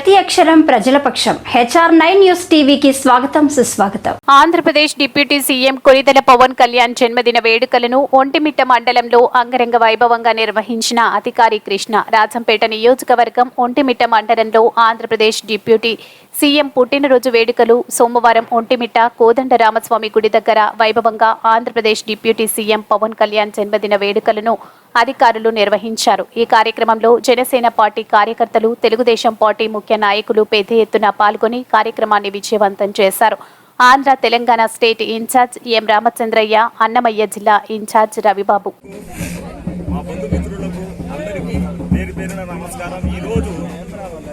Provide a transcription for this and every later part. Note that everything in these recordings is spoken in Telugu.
ప్రతి అక్షరం ప్రజల పక్షం. HR9 న్యూస్ టీవీకి స్వాగతం, సుస్వాగతం. ఆంధ్రప్రదేశ్ డిప్యూటీ సీఎం కొణిదెల పవన్ కళ్యాణ్ జన్మదిన వేడుకలను ఒంటిమిట్ట మండలంలో అంగరంగ వైభవంగా నిర్వహించిన అధికారి కృష్ణ. రాజంపేట నియోజకవర్గం ఒంటిమిట్ట మండలంలో ఆంధ్రప్రదేశ్ డిప్యూటీ సీఎం పుట్టినరోజు వేడుకలు సోమవారం ఒంటిమిట్ట కోదండ రామస్వామి గుడి దగ్గర వైభవంగా ఆంధ్రప్రదేశ్ డిప్యూటీ సీఎం పవన్ కళ్యాణ్ జన్మదిన వేడుకలను అధికారులు నిర్వహించారు. ఈ కార్యక్రమంలో జనసేన పార్టీ కార్యకర్తలు, తెలుగుదేశం పార్టీ ముఖ్య నాయకులు పెద్ద ఎత్తున పాల్గొని కార్యక్రమాన్ని విజయవంతం చేశారు. ఆంధ్ర తెలంగాణ స్టేట్ ఇన్ఛార్జ్ ఎం రామచంద్రయ్య, అన్నమయ్య జిల్లా ఇన్ఛార్జ్ రవిబాబు.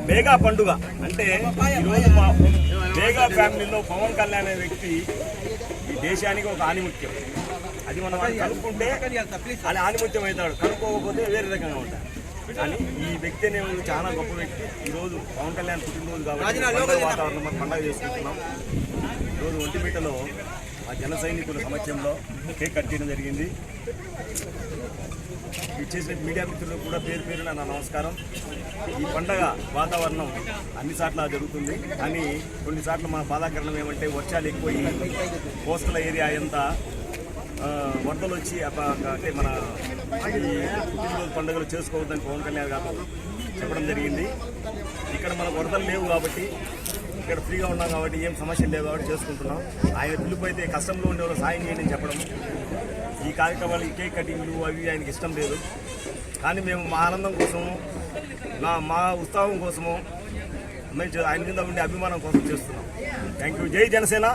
మేఘా పండుగ అంటే ఈరోజు మా మేఘా ఫ్యామిలీలో పవన్ కళ్యాణ్ అనే వ్యక్తి ఈ దేశానికి ఒక ఆణిముత్యం. అది మనం కనుక్కుంటే అది ఆణిముత్యం అవుతాడు, కనుక్కోకపోతే వేరే రకంగా ఉంటాడు. కానీ ఈ వ్యక్తి అనేవాడు చాలా గొప్ప వ్యక్తి. ఈరోజు పవన్ కళ్యాణ్ పుట్టినరోజు కాబట్టి వాతావరణం మనం పండుగ చేసుకుంటున్నాం. ఈరోజు ఒంటిమిట్టలో ఆ జన సైనికుల సమక్షంలో కేక్ కట్ చేయడం జరిగింది. ఇచ్చేసిన మీడియా మిత్రులకు కూడా పేరు పేరున నా నమస్కారం. ఈ పండగ వాతావరణం అన్ని చోట్ల జరుగుతుంది, కానీ కొన్నిసార్లు మన బాధాకరణం ఏమంటే వర్షాలు ఎక్కువయ్యి కోస్టల్ ఏరియా అంతా వరదలు వచ్చి అంటే మన ఈ పుట్టినరోజు పండుగలు చేసుకోవద్దని పవన్ కళ్యాణ్ గారు చెప్పడం జరిగింది. ఇక్కడ మనకు వరదలు లేవు కాబట్టి, ఇక్కడ ఫ్రీగా ఉన్నాం కాబట్టి, ఏం సమస్యలు లేవు కాబట్టి చేసుకుంటున్నాం. ఆయన పిలుపు అయితే కష్టంలో ఉండేవాళ్ళు సాయం చేయండి అని చెప్పడం. ఈ కార్యక్రమాలు, ఈ కేక్ కటింగ్లు అవి ఆయనకి ఇష్టం లేదు. కానీ మేము మా ఆనందం కోసము, మా ఉత్సాహం కోసము, ఆయన మీద ఉండే అభిమానం కోసం చేస్తున్నాం. Thank you. జై జనసేన.